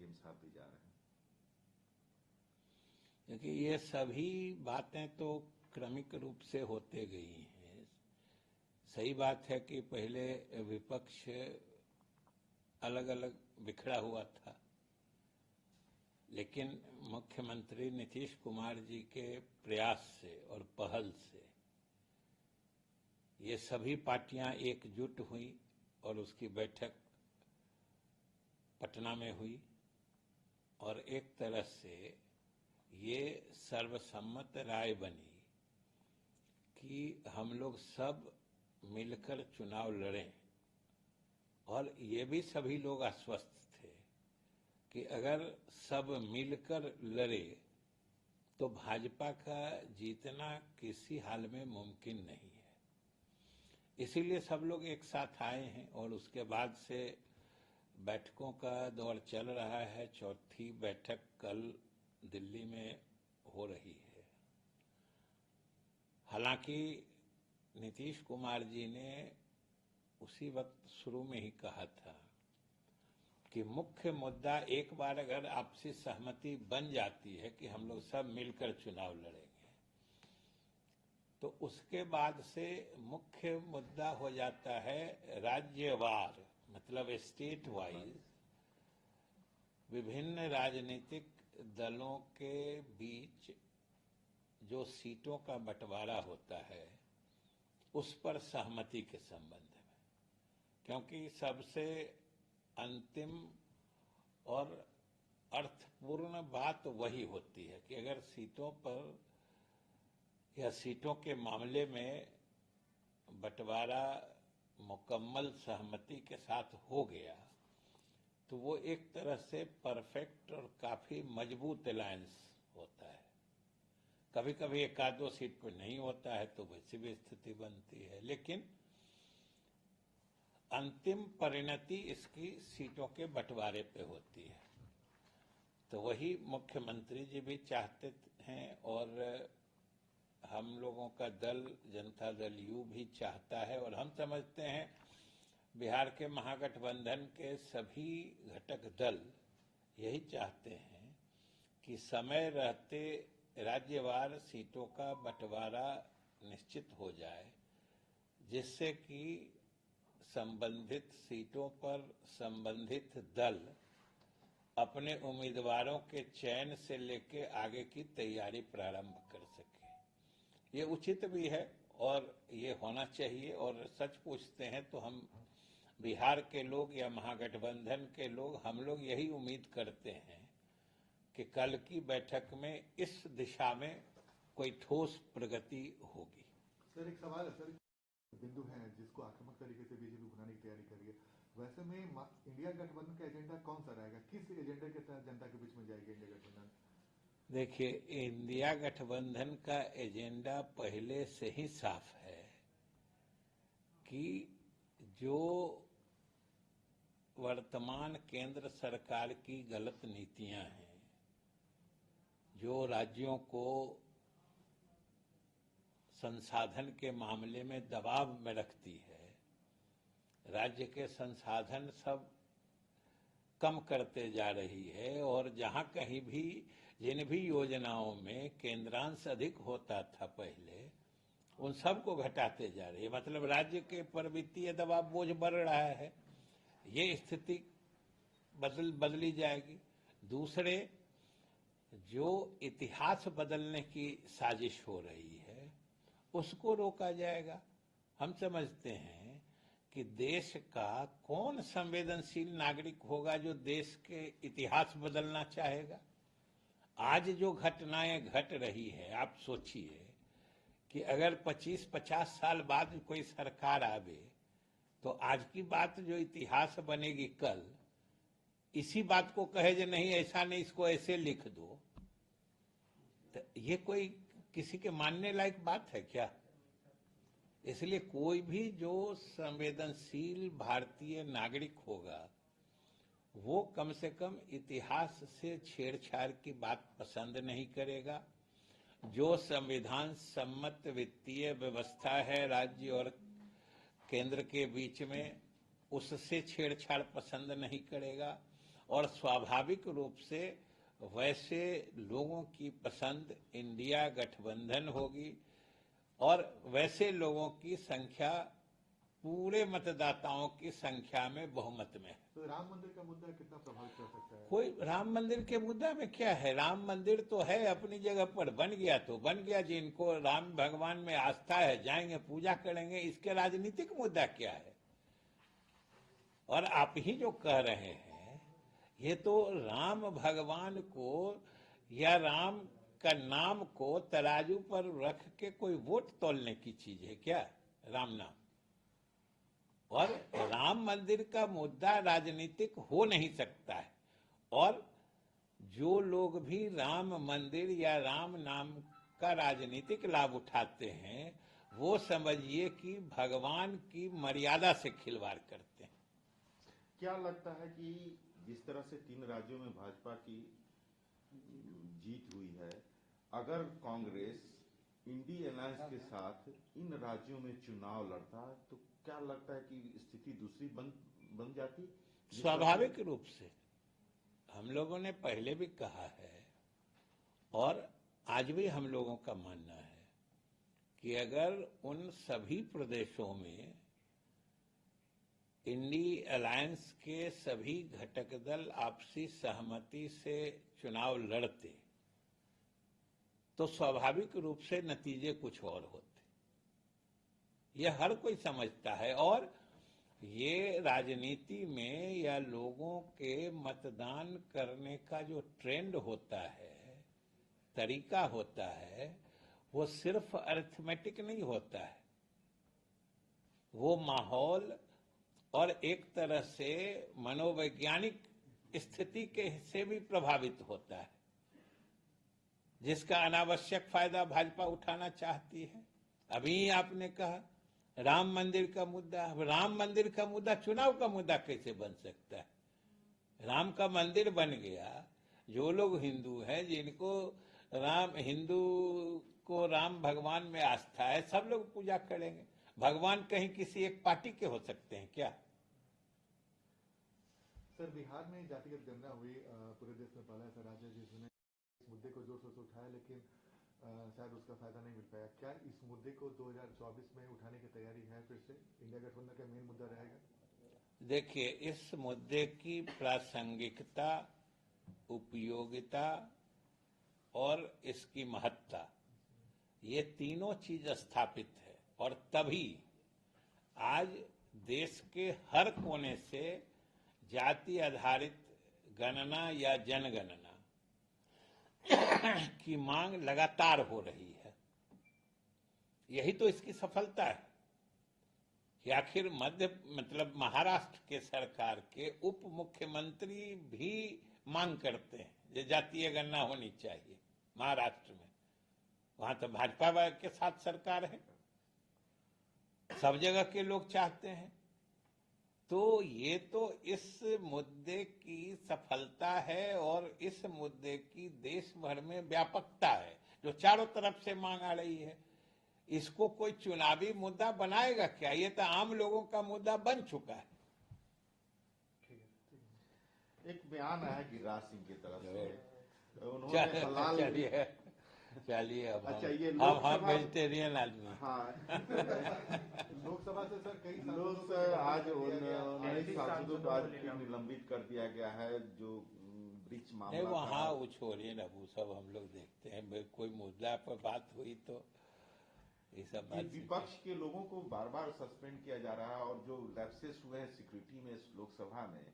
CM साहब भी जा रहे हैं। क्योंकि ये सभी बातें तो क्रमिक रूप से होते गई हैं। सही बात है कि पहले विपक्ष अलग अलग बिखरा हुआ था, लेकिन मुख्यमंत्री नीतीश कुमार जी के प्रयास से और पहल से ये सभी पार्टियां एकजुट हुई और उसकी बैठक पटना में हुई और एक तरह से ये सर्वसम्मत राय बनी कि हम लोग सब मिलकर चुनाव लड़ें। और ये भी सभी लोग आश्वस्त थे कि अगर सब मिलकर लड़े तो भाजपा का जीतना किसी हाल में मुमकिन नहीं है। इसीलिए सब लोग एक साथ आए हैं और उसके बाद से बैठकों का दौर चल रहा है। चौथी बैठक कल दिल्ली में हो रही है। हालांकि नीतीश कुमार जी ने उसी वक्त शुरू में ही कहा था कि मुख्य मुद्दा एक बार अगर आपसी सहमति बन जाती है कि हम लोग सब मिलकर चुनाव लड़ेंगे, तो उसके बाद से मुख्य मुद्दा हो जाता है राज्यवार, मतलब स्टेट वाइज विभिन्न राजनीतिक दलों के बीच जो सीटों का बंटवारा होता है उस पर सहमति के संबंध में। क्योंकि सबसे अंतिम और अर्थपूर्ण बात वही होती है कि अगर सीटों पर या सीटों के मामले में बंटवारा मुकम्मल सहमति के साथ हो गया तो वो एक तरह से परफेक्ट और काफी मजबूत अलायंस होता है। कभी कभी एक आध दो सीट पर नहीं होता है तो वैसी भी स्थिति बनती है, लेकिन अंतिम परिणति इसकी सीटों के बंटवारे पे होती है। तो वही मुख्यमंत्री जी भी चाहते हैं और हम लोगों का दल जनता दल यू भी चाहता है। और हम समझते हैं बिहार के महागठबंधन के सभी घटक दल यही चाहते हैं कि समय रहते राज्यवार सीटों का बंटवारा निश्चित हो जाए, जिससे कि संबंधित सीटों पर संबंधित दल अपने उम्मीदवारों के चयन से लेके आगे की तैयारी प्रारंभ कर सके। ये उचित भी है और ये होना चाहिए। और सच पूछते हैं तो हम बिहार के लोग या महागठबंधन के लोग, हम लोग यही उम्मीद करते हैं कि कल की बैठक में इस दिशा में कोई ठोस प्रगति होगी। सर एक सवाल है सर, बिंदु है जिसको आक्रामक तरीके से बीजेपी बनाने की तैयारी कर रही है, वैसे में इंडिया गठबंधन का एजेंडा कौन सा रहेगा? किस एजेंडे के तहत जनता के बीच में जाएगी इंडिया गठबंधन? देखिए, इंडिया गठबंधन का एजेंडा पहले से ही साफ है कि जो वर्तमान केंद्र सरकार की गलत नीतियां हैं, जो राज्यों को संसाधन के मामले में दबाव में रखती है, राज्य के संसाधन सब कम करते जा रही है और जहां कहीं भी जिन भी योजनाओं में केंद्रांश अधिक होता था पहले, उन सब को घटाते जा रही है। मतलब राज्य के पर वित्तीय दबाव बोझ बढ़ रहा है। ये स्थिति बदली जाएगी। दूसरे, जो इतिहास बदलने की साजिश हो रही है उसको रोका जाएगा। हम समझते हैं कि देश का कौन संवेदनशील नागरिक होगा जो देश के इतिहास बदलना चाहेगा। आज जो घटनाएं घट रही है, आप सोचिए कि अगर 25-50 साल बाद कोई सरकार आवे तो आज की बात जो इतिहास बनेगी कल, इसी बात को कहे जो नहीं ऐसा नहीं, इसको ऐसे लिख दो, तो ये कोई किसी के मानने लायक बात है क्या? इसलिए कोई भी जो संवेदनशील भारतीय नागरिक होगा वो कम से कम इतिहास से छेड़छाड़ की बात पसंद नहीं करेगा। जो संविधान सम्मत वित्तीय व्यवस्था है राज्य और केंद्र के बीच में, उससे छेड़छाड़ पसंद नहीं करेगा। और स्वाभाविक रूप से वैसे लोगों की पसंद इंडिया गठबंधन होगी और वैसे लोगों की संख्या पूरे मतदाताओं की संख्या में बहुमत में है। तो राम मंदिर का मुद्दा कितना प्रभावित कर सकता है? कोई राम मंदिर के मुद्दा में क्या है, राम मंदिर तो है अपनी जगह पर, बन गया तो बन गया, जिनको राम भगवान में आस्था है जाएंगे पूजा करेंगे, इसके राजनीतिक मुद्दा क्या है? और आप ही जो कह रहे हैं ये तो राम भगवान को या राम का नाम को तराजू पर रख के कोई वोट तोलने की चीज है क्या, राम नाम? और राम मंदिर का मुद्दा राजनीतिक हो नहीं सकता है। और जो लोग भी राम मंदिर या राम नाम का राजनीतिक लाभ उठाते हैं वो समझिए कि भगवान की मर्यादा से खिलवाड़ करते हैं। क्या लगता है कि जिस तरह से 3 राज्यों में भाजपा की जीत हुई है, अगर कांग्रेस इंडी अलायंस के साथ इन राज्यों में चुनाव लड़ता तो क्या लगता है कि स्थिति दूसरी बन जाती? स्वाभाविक रूप से हम लोगों ने पहले भी कहा है और आज भी हम लोगों का मानना है कि अगर उन सभी प्रदेशों में इंडी अलायंस के सभी घटक दल आपसी सहमति से चुनाव लड़ते तो स्वाभाविक रूप से नतीजे कुछ और होते, यह हर कोई समझता है। और ये राजनीति में या लोगों के मतदान करने का जो ट्रेंड होता है, तरीका होता है, वो सिर्फ अरिथमेटिक नहीं होता है, वो माहौल और एक तरह से मनोवैज्ञानिक स्थिति के से भी प्रभावित होता है, जिसका अनावश्यक फायदा भाजपा उठाना चाहती है। अभी आपने कहा राम मंदिर का मुद्दा, राम मंदिर का मुद्दा चुनाव का मुद्दा कैसे बन सकता है? राम का मंदिर बन गया, जो लोग हिंदू हैं, जिनको हिंदू को राम भगवान में आस्था है, सब लोग पूजा करेंगे। भगवान कहीं किसी एक पार्टी के हो सकते हैं क्या? सर, बिहार में जातिगत गणना हुई, पूरे देश में पहला ऐसा राज्य जिसने इस मुद्दे को जोर शोर से उठाया, लेकिन शायद उसका फायदा नहीं मिल पाया। क्या इस मुद्दे को 2024 में उठाने की तैयारी है? फिर से इंडिया गठबंधन का मेन मुद्दा रहेगा? देखिए, इस मुद्दे की प्रासंगिकता, उपयोगिता और इसकी महत्ता, ये तीनों चीज स्थापित है। और तभी आज देश के हर कोने से जाति आधारित गणना या जनगणना की मांग लगातार हो रही है। यही तो इसकी सफलता है कि आखिर महाराष्ट्र के सरकार के उप मुख्यमंत्री भी मांग करते हैं कि जातीय गणना होनी चाहिए महाराष्ट्र में। वहां तो भाजपा के साथ सरकार है, सब जगह के लोग चाहते हैं। तो ये तो इस मुद्दे की सफलता है और इस मुद्दे की देश भर में व्यापकता है, जो चारों तरफ से मांग आ रही है। इसको कोई चुनावी मुद्दा बनाएगा क्या? ये तो आम लोगों का मुद्दा बन चुका है। एक बयान आया गिरिराज सिंह की तरफ से, उन्होंने चलिए अब अच्छा, ये हम वेजिटेरियन आदमी। हाँ लोकसभा से सर कई लोग आज उन्नीस सांसदों को आज निलंबित कर दिया गया है, जो ब्रिज मामला वहाँ वो छोड़िए ना, वो सब हम लोग देखते हैं। कोई मुद्दा पर बात हुई तो ये सब बात, विपक्ष के लोगों को बार बार सस्पेंड किया जा रहा है और जो लैप्सेस हुए हैं सिक्योरिटी में लोकसभा में,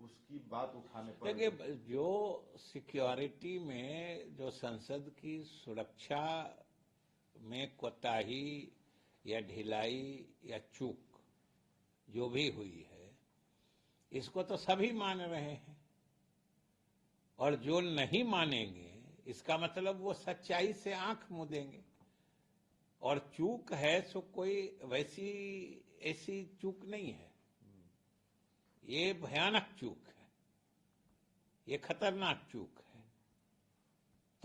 उसकी बात उठाने पर देखिए, जो सिक्योरिटी में जो संसद की सुरक्षा में कोताही या ढिलाई या चूक जो भी हुई है, इसको तो सभी मान रहे हैं। और जो नहीं मानेंगे इसका मतलब वो सच्चाई से आंख मूंदेंगे। और चूक है सो कोई वैसी ऐसी चूक नहीं है, ये भयानक चूक है, ये खतरनाक चूक है।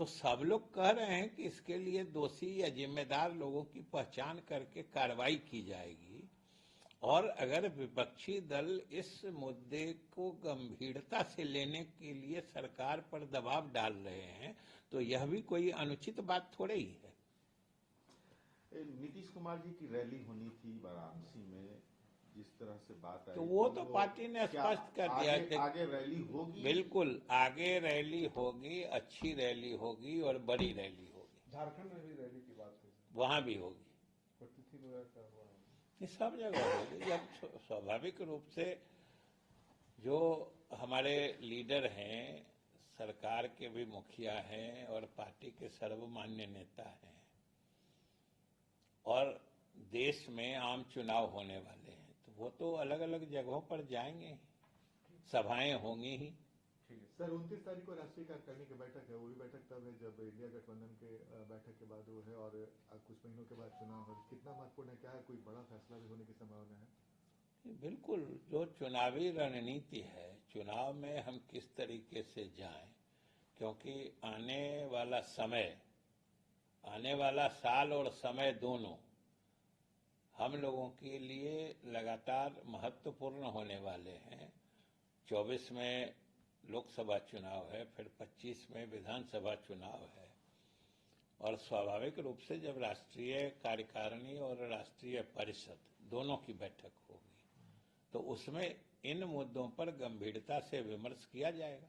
तो सब लोग कह रहे हैं कि इसके लिए दोषी या जिम्मेदार लोगों की पहचान करके कार्रवाई की जाएगी और अगर विपक्षी दल इस मुद्दे को गंभीरता से लेने के लिए सरकार पर दबाव डाल रहे हैं तो यह भी कोई अनुचित बात थोड़े ही है। नीतीश कुमार जी की रैली होनी थी वाराणसी में, जिस तरह से बात आई तो वो तो पार्टी ने स्पष्ट कर दिया कि आगे रैली होगी। बिल्कुल आगे रैली होगी, अच्छी रैली होगी और बड़ी रैली होगी। झारखंड में भी रैली की बात हुई, वहां भी होगी, तिथि वगैरह का हुआ है। ये सब जगह होगी। जब स्वाभाविक रूप से जो हमारे लीडर हैं, सरकार के भी मुखिया हैं और पार्टी के सर्वमान्य नेता हैं और देश में आम चुनाव होने वाले हैं, तो वो तो अलग अलग जगहों पर जाएंगे, सभाएं होंगी ही। सर 29 तारीख को राष्ट्रीय कार्यकारिणी की बैठक है, वो भी बैठक तब है जब इंडिया गठबंधन के बैठक के बाद वो है और कुछ महीनों के बाद चुनाव है। कितना महत्वपूर्ण है, क्या है, कोई बड़ा फैसला भी होने की संभावना है? बिल्कुल, जो चुनावी रणनीति है, चुनाव में हम किस तरीके से जाएं, क्योंकि आने वाला साल और समय दोनों हम लोगों के लिए लगातार महत्वपूर्ण होने वाले हैं। 24 में लोकसभा चुनाव है, फिर 25 में विधानसभा चुनाव है और स्वाभाविक रूप से जब राष्ट्रीय कार्यकारिणी और राष्ट्रीय परिषद दोनों की बैठक होगी तो उसमें इन मुद्दों पर गंभीरता से विमर्श किया जाएगा।